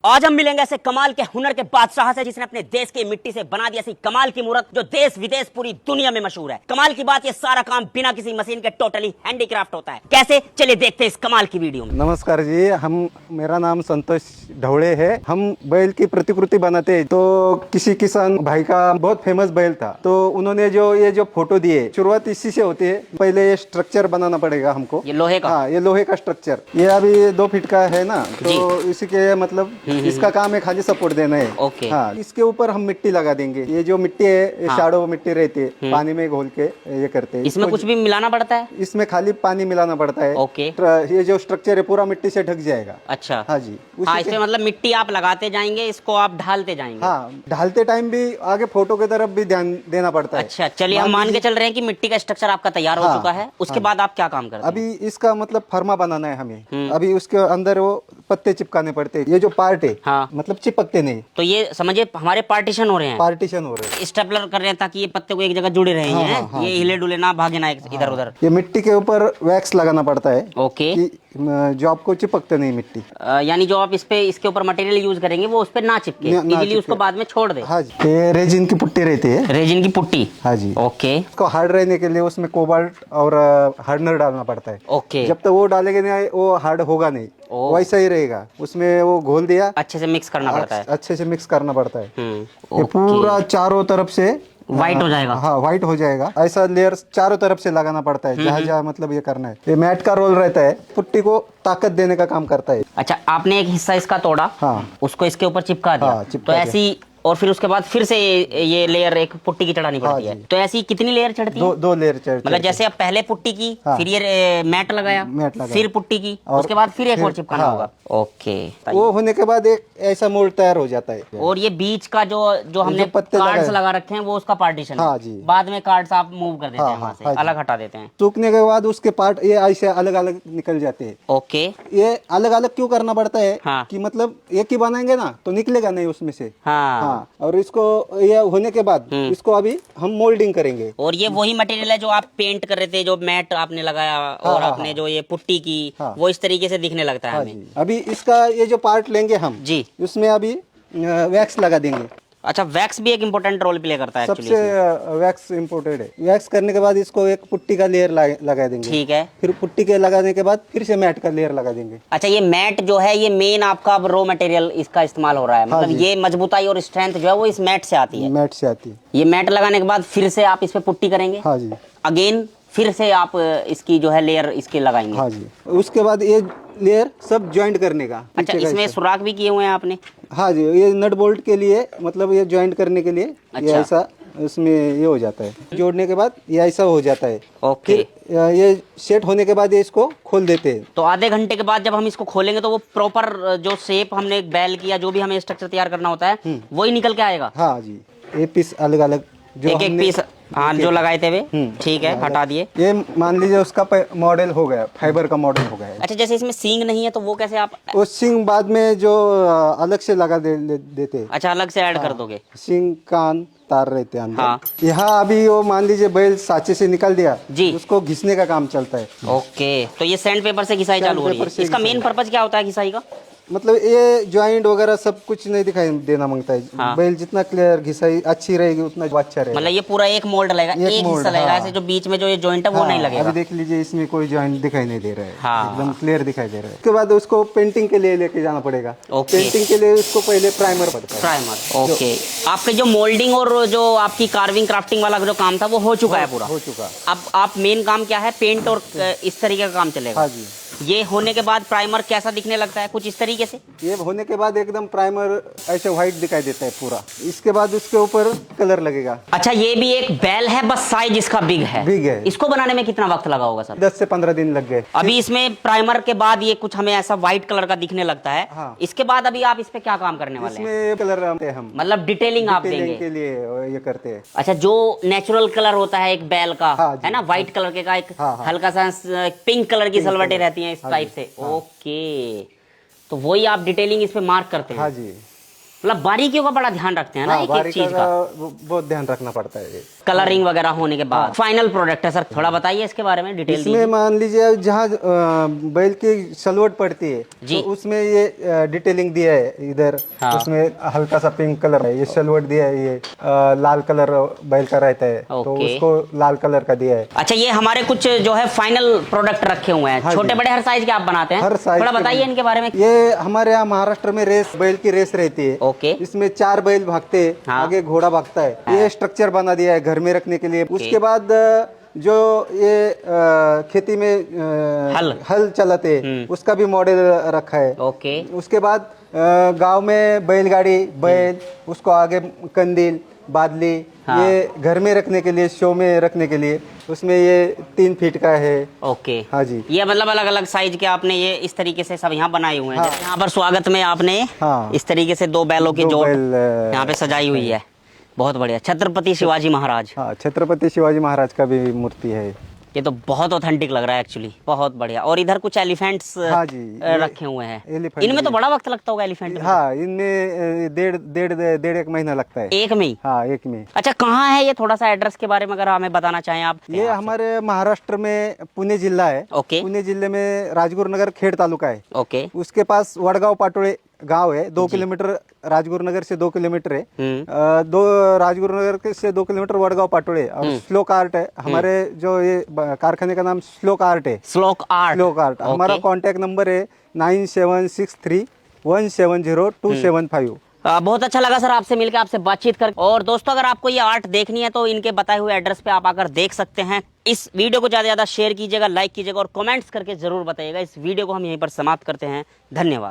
आज हम मिलेंगे ऐसे कमाल के हुनर के बादशाह से जिसने अपने देश की मिट्टी से बना दी ऐसी कमाल की मूर्त जो देश विदेश पूरी दुनिया में मशहूर है। कमाल की बात ये सारा काम बिना किसी मशीन के टोटली हैंडीक्राफ्ट होता है। कैसे, चलिए देखते हैं इस कमाल की वीडियो में। नमस्कार जी, मेरा नाम संतोष ढवड़े है। हम बैल की प्रतिकृति बनाते हैं। तो किसी किसान भाई का बहुत फेमस बैल था, तो उन्होंने जो फोटो दिए, शुरुआत इसी से होती है। पहले ये स्ट्रक्चर बनाना पड़ेगा हमको। ये लोहे का? हाँ, ये लोहे का स्ट्रक्चर। ये अभी 2 फीट का है ना, तो इसी के मतलब इसका काम है खाली सपोर्ट देना है। ओके। हाँ, इसके ऊपर हम मिट्टी लगा देंगे। ये जो मिट्टी है, ये शाडो मिट्टी रहती है, पानी में घोल के ये करते हैं। इसमें कुछ भी मिलाना पड़ता है? इसमें खाली पानी मिलाना पड़ता है। ओके। ये जो स्ट्रक्चर है पूरा मिट्टी से ढक जाएगा। अच्छा। हाँ जी। हाँ, इसमें मतलब मिट्टी आप लगाते जाएंगे, इसको आप ढालते जाएंगे। हाँ, ढालते टाइम भी आगे फोटो की तरफ भी ध्यान देना पड़ता है। अच्छा, चलिए हम मान के चल रहे हैं कि मिट्टी का स्ट्रक्चर आपका तैयार हो चुका है। उसके बाद आप क्या काम करते हैं? अभी इसका मतलब फर्मा बनाना है हमें। अभी उसके अंदर वो पत्ते चिपकाने पड़ते हैं। ये जो पार्ट है, हाँ, मतलब चिपकते नहीं। तो ये समझिए हमारे पार्टीशन हो रहे हैं। पार्टीशन हो रहे हैं, स्टेपलर कर रहे हैं ताकि ये पत्ते को एक जगह जुड़े रहे हैं। ये हिले डुले ना भागे ना इधर उधर। ये मिट्टी के ऊपर वैक्स लगाना पड़ता है। ओके। कि जो आपको चिपकते नहीं मिट्टी। यानी जो आप इसके ऊपर मटेरियल यूज करेंगे वो उस पे ना चिपके, इजीली उसको बाद में छोड़ दे। हाँ जी। ये रेजिन की पुट्टी रहती है। रेजिन की पुट्टी? हाँ जी। ओके। इसको हार्ड रहने के लिए उसमें कोबाल्ट और हार्डनर डालना पड़ता है। ओके। जब तक वो डालेंगे नहीं, वो हार्ड होगा नहीं, वैसा ही रहेगा। उसमें वो घोल दिया, अच्छे से मिक्स करना पड़ता है। अच्छे से मिक्स करना पड़ता है। ये ओके। पूरा चारों तरफ से व्हाइट हो जाएगा। हाँ, व्हाइट हो जाएगा। ऐसा लेयर चारों तरफ से लगाना पड़ता है, जहाँ जहाँ मतलब ये करना है। ये मैट का रोल रहता है, पुट्टी को ताकत देने का काम करता है। अच्छा, आपने एक हिस्सा इसका तोड़ा, हाँ, उसको इसके ऊपर चिपका दिया। हाँ, चिपका तो ऐसी, और फिर उसके बाद फिर से ये लेयर एक पुट्टी की चढ़ानी पड़ती है। तो ऐसी कितनी लेयर चढ़ती है? दो लेयर चढ़ती है। मतलब जैसे अब पहले पुट्टी की, फिर ये मैट लगाया, फिर पुट्टी की, उसके बाद फिर एक और चिपकाना होगा। ओके। वो होने के बाद एक ऐसा मोल्ड तैयार हो जाता है। और ये बीच का जो हमने कार्ड्स लगा रखे हैं वो उसका पार्टीशन हाँ है। जी। बाद में कार्ड्स आप मूव कर देते हैं वहाँ से, अलग हटा देते हैं। सूखने के बाद उसके पार्ट ये ऐसे अलग अलग निकल जाते हैं। ओके। ये अलग अलग क्यों करना पड़ता है? हाँ। कि मतलब एक ही बनाएंगे ना तो निकलेगा नहीं उसमें से। हाँ। और इसको ये होने के बाद इसको अभी हम मोल्डिंग करेंगे। और ये वही मटेरियल है जो आप पेंट कर रहे थे, जो मैट आपने लगाया और आपने जो ये पुट्टी की, वो इस तरीके से दिखने लगता है हमें। अभी इसका ये जो पार्ट लेंगे हम जी, उसमें अभी वैक्स लगा देंगे। अच्छा, वैक्स भी एक इम्पोर्टेंट रोल प्ले करता है सबसे वैक्स इम्पोर्टेंट है। वैक्स करने के बाद इसको एक पुट्टी का लेयर लगा देंगे। ठीक है। फिर पुट्टी के लगाने के बाद फिर से मैट का लेयर लगा देंगे। अच्छा, ये मैट जो है ये मेन आपका रॉ मटेरियल इसका इस्तेमाल हो रहा है। मतलब ये मजबूताई और स्ट्रेंथ जो है वो इस मैट से आती है। मैट से आती है। ये मैट लगाने के बाद फिर से आप इस पे पुट्टी करेंगे। हाँ जी। अगेन फिर से आप इसकी जो है लेयर इसके लगाएंगे। हाँ जी। उसके बाद ये लेयर सब ज्वाइंट करने का। अच्छा, इसमें सुराख भी किए हुए हैं आपने? हाँ जी, ये नट बोल्ट के लिए, मतलब ये ज्वाइंट करने के लिए। ये ऐसा इसमें ये हो जाता है, जोड़ने के बाद ये ऐसा हो जाता है। ओके। ये सेट होने के बाद ये इसको खोल देते हैं। तो आधे घंटे के बाद जब हम इसको खोलेंगे तो वो प्रॉपर जो शेप हमने एक बैल की या जो भी हमें स्ट्रक्चर तैयार करना होता है वही निकल के आएगा। हाँ जी। ये पीस अलग अलग जो एक पीस, हाँ, जो लगाए थे वे, ठीक है, हटा दिए। ये मान लीजिए उसका मॉडल हो गया, फाइबर का मॉडल हो गया। अच्छा, जैसे इसमें सींग नहीं है तो वो कैसे आप? वो सींग बाद में जो अलग से लगा देते। अच्छा, अलग से ऐड कर दोगे? सींग, कान, तार रहते हैं अंदर। हाँ। यहाँ अभी वो मान लीजिए बैल साँचे से निकल दिया जी, उसको घिसने का काम चलता है। ओके। तो ये सैंड पेपर से घिसाई चालू हो रही है। इसका मेन पर्पज क्या होता है घिसाई का? मतलब ये ज्वाइंट वगैरह सब कुछ नहीं दिखाई देना मांगता है। हाँ। बैल जितना क्लियर घिसाई अच्छी रहेगी उतना अच्छा रहेगा। मतलब ये पूरा एक मोल्ड लगेगा, एक हिस्सा लगेगा, ऐसे जो बीच में जो ये जॉइंट है वो नहीं लगेगा। अभी देख लीजिए, इसमें कोई ज्वाइंट दिखाई नहीं दे रहा है। हाँ। एकदम क्लियर दिखाई दे रहा है। उसके बाद उसको पेंटिंग के लिए लेके जाना पड़ेगा। ओके। पेंटिंग के लिए उसको पहले प्राइमर पड़ता है। प्राइमर। ओके। आपके जो मोल्डिंग और जो आपकी कार्विंग क्राफ्टिंग वाला जो काम था वो हो चुका है पूरा? हो चुका। अब आप मेन काम क्या है? पेंट और इस तरीके का काम चलेगा? हाँ जी। ये होने के बाद प्राइमर कैसा दिखने लगता है? कुछ इस तरीके से? ये होने के बाद एकदम प्राइमर ऐसे व्हाइट दिखाई देता है पूरा। इसके बाद उसके ऊपर कलर लगेगा। अच्छा, ये भी एक बैल है, बस साइज इसका बिग है। बिग है। इसको बनाने में कितना वक्त लगा होगा सर? 10 से 15 दिन लग गए। अभी इसमें प्राइमर के बाद ये कुछ हमें ऐसा व्हाइट कलर का दिखने लगता है। हाँ। इसके बाद अभी आप इस पे क्या काम करने वाले हैं? इसमें कलर हम मतलब डिटेलिंग आप देंगे के लिए ये करते हैं। अच्छा, जो नेचुरल कलर होता है एक बैल का, है ना, व्हाइट कलर के का एक हल्का सा पिंक कलर की सलवटें रहती हैं इस टाइप से। ओके, तो वही आप डिटेलिंग इस पे मार्क करते हैं? हाँ जी। मतलब बारीकियों का बड़ा ध्यान रखते हैं ना हाँ, एक एक चीज का। बहुत ध्यान रखना पड़ता है ये। कलरिंग वगैरह होने के बाद फाइनल प्रोडक्ट है सर, थोड़ा बताइए इसके बारे में डिटेल इसमें दीजिए। मान लीजिए जहाँ बैल की सलवट पड़ती है जी। तो उसमें ये डिटेलिंग दिया है इधर। हाँ। उसमें हल्का सा पिंक कलर है, ये सलवट दिया है, ये लाल कलर बैल का रहता है तो ओके। उसको लाल कलर का दिया है। अच्छा, ये हमारे कुछ जो है फाइनल प्रोडक्ट रखे हुए हैं, हाँ छोटे जी। बड़े हर साइज के आप बनाते हैं? हर साइज थोड़ा के बताइए इनके बारे में। ये हमारे यहाँ महाराष्ट्र में रेस, बैल की रेस रहती है। ओके। इसमें 4 बैल भागते हैं, हाँ। आगे घोड़ा भागता है। ये स्ट्रक्चर बना दिया है घर में रखने के लिए। उसके बाद जो ये खेती में हल चलाते हैं उसका भी मॉडल रखा है। ओके। उसके बाद गांव में बैलगाड़ी, बैल, उसको आगे कंदील, बादली, हाँ। ये घर में रखने के लिए, शो में रखने के लिए, उसमें ये 3 फीट का है। ओके। हाँ जी। ये मतलब अलग अलग साइज के आपने ये इस तरीके से सब यहाँ बनाए हुए हैं। हाँ। जैसे यहाँ पर स्वागत में आपने हाँ। इस तरीके से 2 बैलों की 2 जोड़ बैल, यहाँ पे सजाई हुई है। बहुत बढ़िया। छत्रपति शिवाजी महाराज, हाँ, छत्रपति शिवाजी महाराज का भी मूर्ति है। ये तो बहुत ऑथेंटिक लग रहा है एक्चुअली, बहुत बढ़िया। और इधर कुछ एलिफेंट्स हाँ जी, रखे हुए हैं। एलिफेंट इनमें तो भी। बड़ा वक्त लगता होगा एलिफेंट में। हाँ, इनमें डेढ़ 1 महीना लगता है। एक में ही? हाँ, एक में। अच्छा, कहाँ है ये? थोड़ा सा एड्रेस के बारे में अगर हमें बताना चाहें आप। ये हमारे महाराष्ट्र में पुणे जिला है। ओके। पुणे जिले में राजगुरुनगर खेड़ तालुका है। ओके। उसके पास वडगांव पाटोळे गांव है। 2 किलोमीटर राजगुरुनगर से 2 किलोमीटर है। दो राजगुरुनगर से 2 किलोमीटर वडगांव पाटोळे। और श्लोक आर्ट है हमारे, जो ये कारखाने का नाम श्लोक आर्ट है। श्लोक आर्ट। श्लोक आर्ट। हमारा कॉन्टैक्ट नंबर है 9763170275। बहुत अच्छा लगा सर आपसे मिलकर, आपसे बातचीत कर। और दोस्तों, अगर आपको ये आर्ट देखनी है तो इनके बताए हुए एड्रेस पे आप आकर देख सकते हैं। इस वीडियो को ज्यादा से ज्यादा शेयर कीजिएगा, लाइक कीजिएगा और कमेंट्स करके जरूर बताइएगा। इस वीडियो को हम यहीं पर समाप्त करते हैं। धन्यवाद।